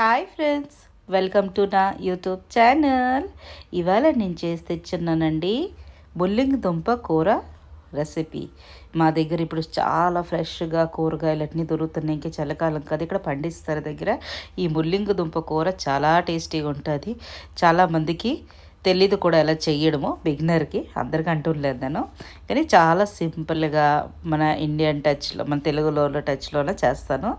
Hi friends, welcome to నా YouTube channel. ఇవాళ నేను చేసి తెచ్చున్నానండి దుంప కూర రెసిపీ. మా దగ్గర ఇప్పుడు చాలా ఫ్రెష్గా కూరగాయలన్నీ దొరుకుతున్నాయి. ఇంక చలికాలం కదా, ఇక్కడ పండిస్తారు దగ్గర. ఈ దుంప కూర చాలా టేస్టీగా ఉంటుంది. చాలామందికి తెలీదు కూడా ఎలా చేయడమో, బిగినర్కి. అందరికీ అంటుండలేదు నేను, కానీ చాలా సింపుల్గా మన ఇండియన్ టచ్లో, మన తెలుగులో టచ్లోనే చేస్తాను.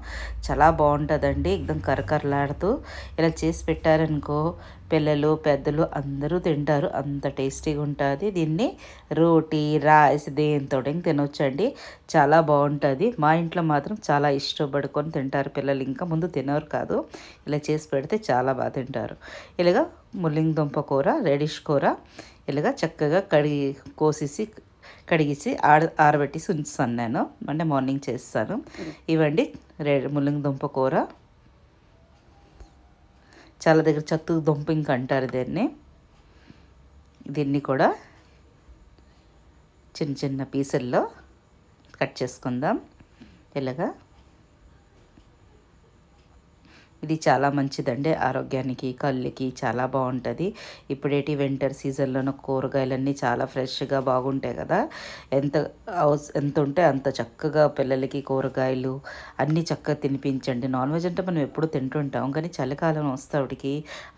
చాలా బాగుంటుందండి, ఎక్దం కరకరలాడుతూ ఇలా చేసి పెట్టారనుకో పిల్లలు పెద్దలు అందరూ తింటారు. అంత టేస్టీగా ఉంటుంది. దీన్ని రోటీ రైస్ దేంతో తినొచ్చండి. చాలా బాగుంటుంది. మా ఇంట్లో మాత్రం చాలా ఇష్టపడుకొని తింటారు పిల్లలు. ఇంకా ముందు తినరు కాదు, ఇలా చేసి పెడితే చాలా బాగా తింటారు. ఇలాగా దుంప కూర, రెడిష్ కూర ఇలాగా చక్కగా కోసేసి కడిగేసి ఆరబెట్టేసి ఉంచుతాను నేను. అంటే మార్నింగ్ చేస్తాను. ఇవ్వండి దుంప కూర. చాలా దగ్గర చత్తు దుంప ఇంక అంటారు దీన్ని కూడా చిన్న చిన్న పీసుల్లో కట్ చేసుకుందాం. ఇలాగా ఇది చాలా మంచిదండి ఆరోగ్యానికి, కళ్ళకి చాలా బాగుంటుంది. ఇప్పుడేటి వింటర్ సీజన్లోనూ కూరగాయలన్నీ చాలా ఫ్రెష్గా బాగుంటాయి కదా. ఎంత ఎంత ఉంటే అంత చక్కగా పిల్లలకి కూరగాయలు అన్నీ చక్కగా తినిపించండి. నాన్ వెజ్ అంటే మనం ఎప్పుడు తింటుంటాం, కానీ చలికాలం వస్తేటికి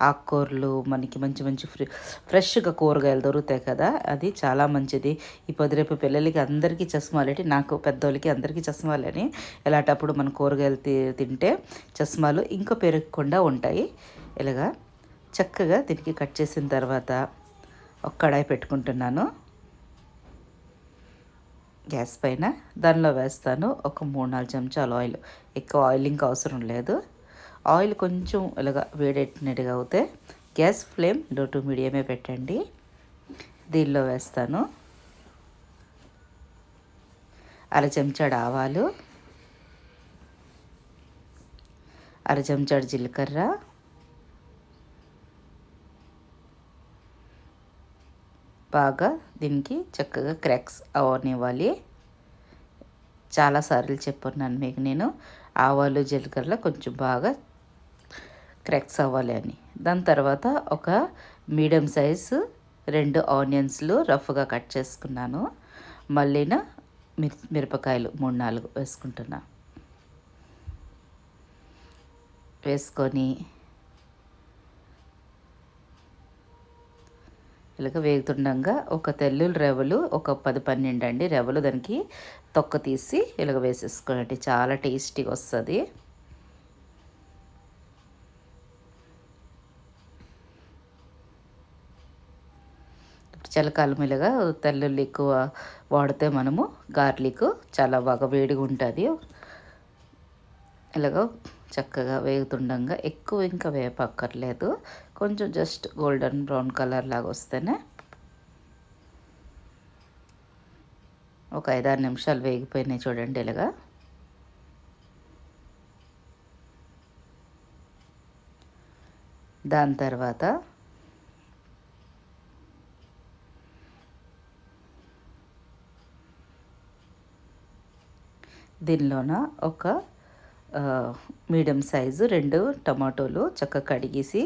ఆకుకూరలు మనకి మంచి మంచి ఫ్రెష్గా కూరగాయలు దొరుకుతాయి కదా, అది చాలా మంచిది. ఈ పొద్దురేపు పిల్లలకి అందరికీ చస్మాలేటి, నాకు పెద్దోళ్ళకి అందరికీ చస్మాలని. ఇలాంటప్పుడు మన కూరగాయలు తింటే చస్మాలు ఇంకా పెరగకుండా ఉంటాయి. ఇలాగా చక్కగా దీనికి కట్ చేసిన తర్వాత ఒక కడాయి పెట్టుకుంటున్నాను గ్యాస్ పైన. దానిలో వేస్తాను ఒక 3-4 చెంచాలు ఆయిల్. ఎక్కువ ఆయిల్ ఇంకా అవసరం లేదు. ఆయిల్ కొంచెం ఇలాగా వేడెట్టినట్టుగా అవుతే గ్యాస్ ఫ్లేమ్ లో టు మీడియమే పెట్టండి. దీనిలో వేస్తాను 1/2 చెంచాడు ఆవాలు, 1/2 చెంచాడు జీలకర్ర, బాగా దీనికి చక్కగా క్రాక్స్ అవనివ్వాలి. చాలాసార్లు చెప్పున్నాను మీకు నేను, ఆవాలు జీలకర్రలో కొంచెం బాగా క్రాక్స్ అవ్వాలి అని. దాని తర్వాత ఒక మీడియం సైజు 2 ఆనియన్స్లు రఫ్గా కట్ చేసుకున్నాను. మళ్ళీన మిరపకాయలు 3-4 వేసుకుంటున్నా. వేసుకొని ఇలాగ వేగుతుండగా ఒక తెల్లుల్లి రెవలు ఒక 10-12 అండి రెవలు, దానికి తొక్క తీసి ఇలాగ వేసేసుకోండి. చాలా టేస్టీగా వస్తుంది. చలికాలం ఇలాగా తెల్లుల్లి ఎక్కువ వాడితే మనము గార్లిక్ చాలా బాగా వేడిగా ఉంటుంది. ఇలాగ చక్కగా వేగుతుండగా, ఎక్కువ ఇంకా వేపక్కర్లేదు, కొంచెం జస్ట్ గోల్డెన్ బ్రౌన్ కలర్ లాగా వస్తేనే ఒక 5-6 నిమిషాలు వేగిపోయినాయి చూడండి. ఇలాగా దాని తర్వాత దీనిలోన ఒక మీడియం సైజు 2 టమాటోలు చక్కగా కడిగేసి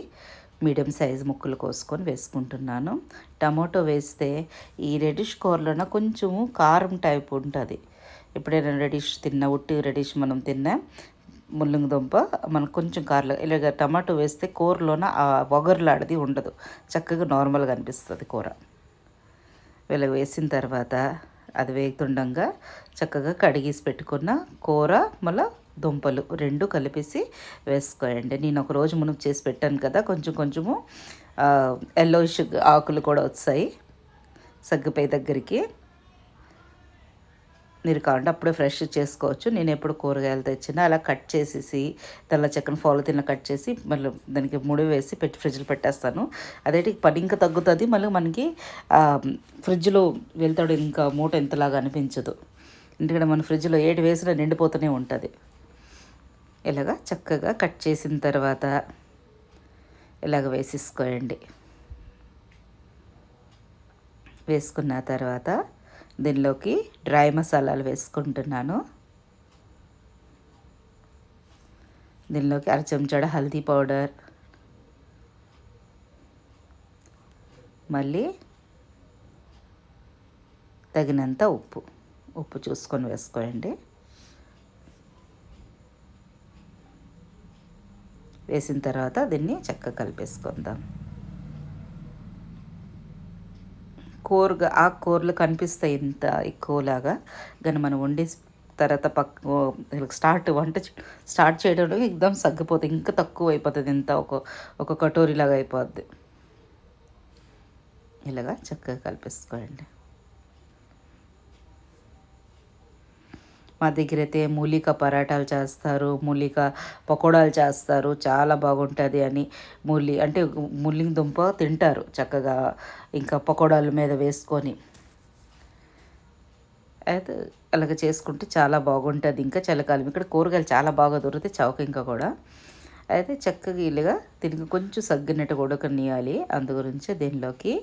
మీడియం సైజు ముక్కలు కోసుకొని వేసుకుంటున్నాను. టమాటో వేస్తే ఈ రెడిష్ కూరలోన కొంచెము కారం టైప్ ఉంటుంది. ఎప్పుడైనా రెడిష్ ఉట్టి రెడిష్ మనం తిన్నా దుంప మనకు కొంచెం కారలు ఇలాగ టమాటో వేస్తే కూరలోన ఆ వగరులాడది ఉండదు, చక్కగా నార్మల్గా అనిపిస్తుంది కూర. ఇలా వేసిన తర్వాత అది వేగుతుండగా చక్కగా కడిగేసి పెట్టుకున్న కూర మళ్ళీ దుంపలు 2 కలిపేసి వేసుకోండి. నేను ఒక రోజు మునుపు చేసి పెట్టాను కదా, కొంచెం కొంచెము ఎల్లోయిష్ ఆకులు కూడా వచ్చాయి సగ్గుపై దగ్గరికి. మీరు కావాలంటే అప్పుడే ఫ్రెష్ చేసుకోవచ్చు. నేను ఎప్పుడు కూరగాయలు తెచ్చినా అలా కట్ చేసేసి తెల్ల చెక్కన తిన్న కట్ చేసి మళ్ళీ దానికి ముడి వేసి ఫ్రిడ్జ్లో పెట్టేస్తాను. అదేంటి పని ఇంకా తగ్గుతుంది. మళ్ళీ మనకి ఫ్రిడ్జ్లో వెళ్తాడు ఇంకా మూట ఎంతలాగా అనిపించదు. ఎందుకంటే మన ఫ్రిడ్జ్లో ఏటి వేసినా నిండిపోతూనే ఉంటుంది. ఇలాగా చక్కగా కట్ చేసిన తర్వాత ఇలాగ వేసేసుకోండి. వేసుకున్న తర్వాత దీనిలోకి డ్రై మసాలాలు వేసుకుంటున్నాను. దీనిలోకి అర చెంచాడ హల్దీ పౌడర్, మళ్ళీ తగినంత ఉప్పు చూసుకొని వేసుకోండి. వేసిన తర్వాత దీన్ని చక్కగా కలిపేసుకుందాం. ఆకుకూరలు కనిపిస్తాయి ఇంత ఎక్కువలాగా, కానీ మనం వండి తర్వాత వంట స్టార్ట్ చేయడంలో ఎగ్దమ్ సగ్గిపోతుంది, ఇంకా తక్కువ అయిపోతుంది, ఇంత ఒక కటోరీలాగా అయిపోద్ది. ఇలాగా చక్కగా కలిపేసుకోండి. మా దగ్గర అయితే మూలిక పరాటాలు చేస్తారు, మూలిక పకోడాలు చేస్తారు, చాలా బాగుంటుంది అని. అంటే ముల్లింగి దుంప తింటారు చక్కగా, ఇంకా పకోడాల మీద వేసుకొని. అయితే అలాగ చేసుకుంటే చాలా బాగుంటుంది. ఇంకా చలికాలం ఇక్కడ కూరగాయలు చాలా బాగా దొరుకుతాయి, చౌక ఇంకా కూడా. అయితే చక్కగా ఇలాగా దీనికి కొంచెం సగ్గినట్టు ఉడకనియాలి. అందు గురించి దీనిలోకి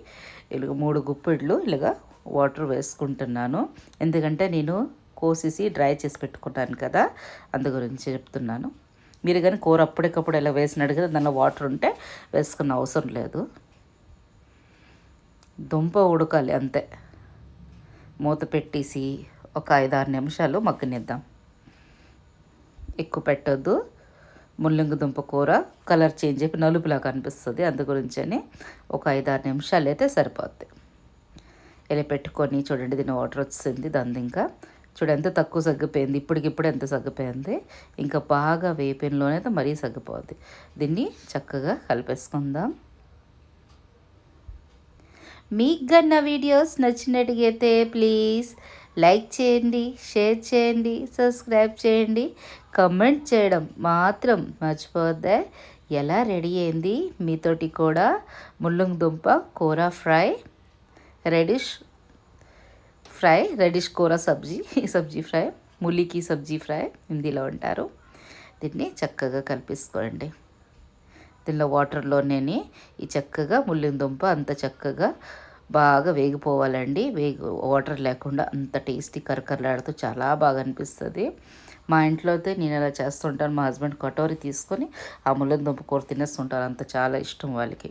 ఇలాగ 3 గుప్పెళ్ళు ఇలాగా వాటర్ వేసుకుంటున్నాను. ఎందుకంటే నేను కోసేసి డ్రై చేసి పెట్టుకుంటాను కదా, అందు గురించి చెప్తున్నాను. మీరు కానీ కూర అప్పటికప్పుడు ఇలా వేసినాడు కదా, దానిలో వాటర్ ఉంటే వేసుకున్న అవసరం లేదు. దుంప ఉడకాలి అంతే. మూత పెట్టేసి ఒక 5-6 నిమిషాలు మగ్గనిద్దాం. ఎక్కువ పెట్టొద్దు, ముల్లంగి దుంప కూర కలర్ చేంజ్ అయిపోయి నలుపులా కనిపిస్తుంది. అందు గురించి అని ఒక 5-6 నిమిషాలు అయితే సరిపోద్ది. ఇలా పెట్టుకొని చూడండి, దీని వాటర్ వచ్చింది. దాన్ని ఇంకా చూడు ఎంత తక్కువ సగ్గిపోయింది, ఇప్పటికిప్పుడు ఎంత సగ్గిపోయింది. ఇంకా బాగా వేపినలోనే మరీ సగ్గిపోద్ది. దీన్ని చక్కగా కలిపేసుకుందాం. మీకు గన్న వీడియోస్ నచ్చినట్టుగైతే ప్లీజ్ లైక్ చేయండి, షేర్ చేయండి, సబ్స్క్రైబ్ చేయండి, కమెంట్ చేయడం మాత్రం మర్చిపోద్దే. ఎలా రెడీ అయింది మీతోటి కూడా ముల్లంగి దుంప కూర ఫ్రై, రెడిష్ కూర సబ్జీ ఫ్రై, ములికి సబ్జీ ఫ్రై హిందీలో అంటారు. దీన్ని చక్కగా కలిపేసుకోండి. దీనిలో వాటర్లోనే ఈ చక్కగా ముల్లంగి దుంప అంత చక్కగా బాగా వేగిపోవాలండి. వాటర్ లేకుండా అంత టేస్టీ కరకరలాడుతూ చాలా బాగా అనిపిస్తుంది. మా ఇంట్లో అయితే నేను అలా చేస్తుంటాను. మా హస్బెండ్ కటోరీ తీసుకొని ఆ ముల్లంగి దుంప కూర తినేస్తుంటారు, అంత చాలా ఇష్టం వాళ్ళకి.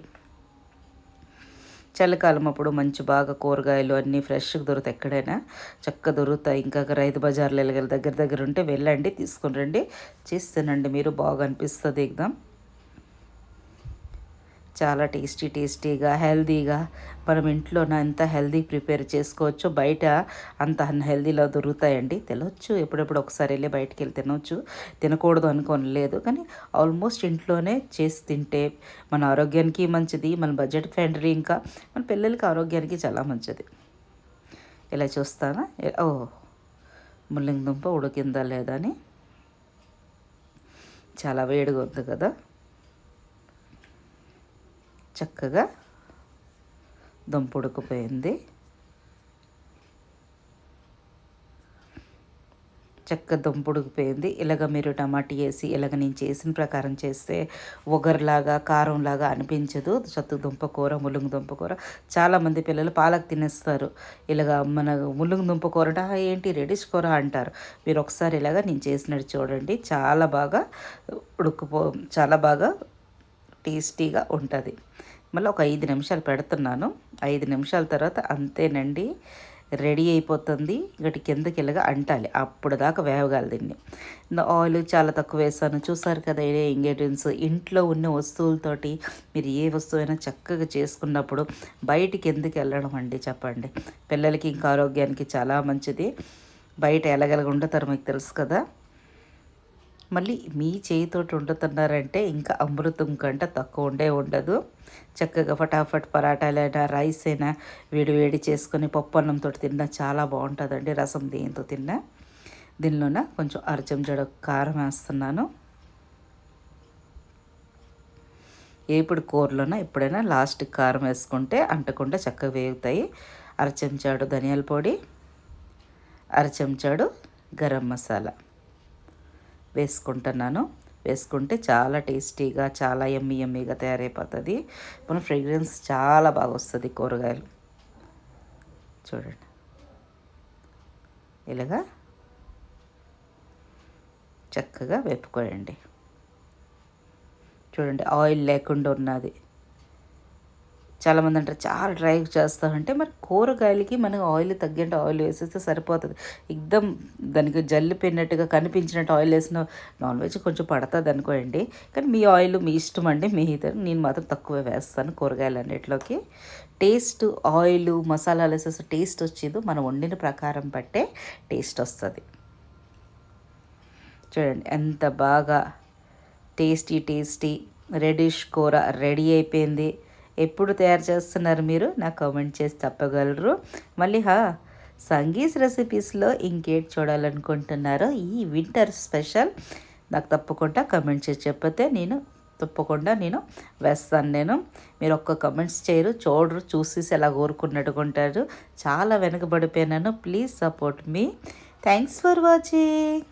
చలికాలం అప్పుడు మంచి బాగా కూరగాయలు అన్నీ ఫ్రెష్గా దొరుకుతాయి, ఎక్కడైనా చక్కగా దొరుకుతాయి. ఇంకా రైతు బజార్లు వెళ్ళగల దగ్గర ఉంటే వెళ్ళండి, తీసుకుని రండి, చేస్తానండి, మీరు బాగా అనిపిస్తుంది. ఎగ్దాం చాలా టేస్టీగా హెల్తీగా మనం ఇంట్లోన ఎంత హెల్తీ ప్రిపేర్ చేసుకోవచ్చో బయట అంత అన్హెల్దీలో దొరుకుతాయండి. తెలియచ్చు, ఎప్పుడెప్పుడు ఒకసారి వెళ్ళి బయటికి వెళ్ళి తినవచ్చు, తినకూడదు అనుకోలేదు. కానీ ఆల్మోస్ట్ ఇంట్లోనే చేసి తింటే మన ఆరోగ్యానికి మంచిది, మన బడ్జెట్ ఫ్రెండ్లీ, ఇంకా మన పిల్లలకి ఆరోగ్యానికి చాలా మంచిది. ఇలా చూస్తానా, ముల్లంగి దుంప ఉడికిందా లేదా అని. చాలా వేడిగా ఉంది కదా, చక్కగా దుంప ఉడికిపోయింది. దుంప ఉడికిపోయింది. ఇలాగ మీరు టమాటా వేసి ఇలాగ నేను చేసిన ప్రకారం చేస్తే ఒగరులాగా కారంలాగా అనిపించదు. దుంప కూర, ముల్లంగి దుంప కూర చాలామంది పిల్లలు పాలకు తినేస్తారు. ఇలాగ మన ముల్లంగి దుంప కూర అంటే ఏంటి రెడిష్ కూర అంటారు. మీరు ఒకసారి ఇలాగ నేను చేసినట్టు చూడండి, చాలా బాగా చాలా బాగా టేస్టీగా ఉంటుంది. మళ్ళీ ఒక 5 నిమిషాలు పెడుతున్నాను. 5 నిమిషాల తర్వాత అంతేనండి, రెడీ అయిపోతుంది. ఇక్కడి కిందకి ఇలాగా అంటాలి, అప్పుడు దాకా వేగగాలి. దీన్ని ఆయిల్ చాలా తక్కువ వేసాను, చూసారు కదా. ఇంగ్రీడియంట్స్ ఇంట్లో ఉన్న వస్తువులతోటి మీరు ఏ వస్తువైనా చక్కగా చేసుకున్నప్పుడు బయటికి ఎందుకు వెళ్ళడం అండి చెప్పండి. పిల్లలకి ఇంకా ఆరోగ్యానికి చాలా మంచిది. బయట ఎలాగెలాగ వండుతారు మీకు తెలుసు కదా. మళ్ళీ మీ చేయితోటి వండుతున్నారంటే ఇంకా అమృతం కంటే తక్కువ ఉండదు. చక్కగా ఫటాఫట్ పరాటాలైనా రైస్ అయినా వేడి చేసుకొని పప్పు అన్నంతో తిన్నా చాలా బాగుంటుందండి. రసం దీంతో తిన్నా. దీనిలోన కొంచెం అరచెంచాడ కారం వేస్తున్నాను. ఇప్పుడు కూరలోన ఎప్పుడైనా లాస్ట్ కారం వేసుకుంటే అంటకుండా చక్కగా వేగుతాయి. అరచెంచాడు ధనియాల పొడి, అరచెంచాడు గరం మసాలా వేసుకుంటున్నాను. వేసుకుంటే చాలా టేస్టీగా చాలా యమ్మీగా తయారైపోతుంది. మన ఫ్రేగ్రెన్స్ చాలా బాగా వస్తుంది కూరగాయలు. చూడండి, ఇలాగా చక్కగా వేపుకోండి. చూడండి ఆయిల్ లేకుండా ఉన్నది. చాలామంది అంటారు చాలా డ్రై చేస్తామంటే, మరి కూరగాయలకి మనం ఆయిల్ తగ్గినట్టు ఆయిల్ వేసేస్తే సరిపోతుంది. ఎక్దమ్ దానికి జల్లిపోయినట్టుగా కనిపించినట్టు ఆయిల్ వేసిన నాన్ వెజ్ కొంచెం పడుతుంది అనుకోండి. కానీ మీ ఆయిల్ మీ ఇష్టం అండి, మీ నేను మాత్రం తక్కువే వేస్తాను కూరగాయలు అన్నిటిలోకి. టేస్ట్ ఆయిల్ మసాలాలు వేసేస్తే టేస్ట్ వచ్చేది మనం వండిన ప్రకారం బట్టే టేస్ట్ వస్తుంది. చూడండి ఎంత బాగా టేస్టీ రెడిష్ కూర రెడీ అయిపోయింది. ఎప్పుడు తయారు చేస్తున్నారు మీరు నాకు కామెంట్ చేసి చెప్పగలరు. మళ్ళీ సంగీస్ రెసిపీస్లో ఇంకేటి చూడాలనుకుంటున్నారో ఈ వింటర్ స్పెషల్ నాకు తప్పకుండా కమెంట్ చేసి చెప్పితే తప్పకుండా నేను వేస్తాను. మీరు ఒక్క కమెంట్స్ చేయరు, చూడరు, చూసేసి ఎలా కోరుకున్నట్టుకుంటారు. చాలా వెనకబడిపోయినాను. Please support me. Thanks for watching.